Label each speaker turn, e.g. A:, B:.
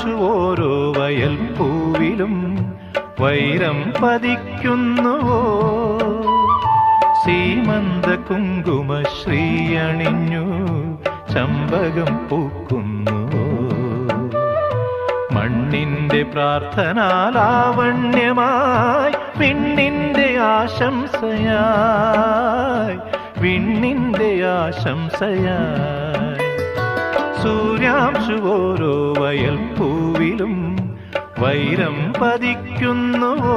A: സൂര്യാംശുവോരോ വയൽ പൂവിലും വൈരം പതിക്കുന്നുവോ സീമന്ത കുങ്കുമ ശ്രീയണിഞ്ഞു ചമ്പകം പൂക്കുന്നുവോ മണ്ണിന്റെ പ്രാർത്ഥനാലാവണ്യമായി വിണ്ണിന്റെ ആശംസയായി വിണ്ണിന്റെ ആശംസയായി സൂര്യാംശുവോരോ വയൽ പൂവിലും വൈരം പതിക്കുന്നുവോ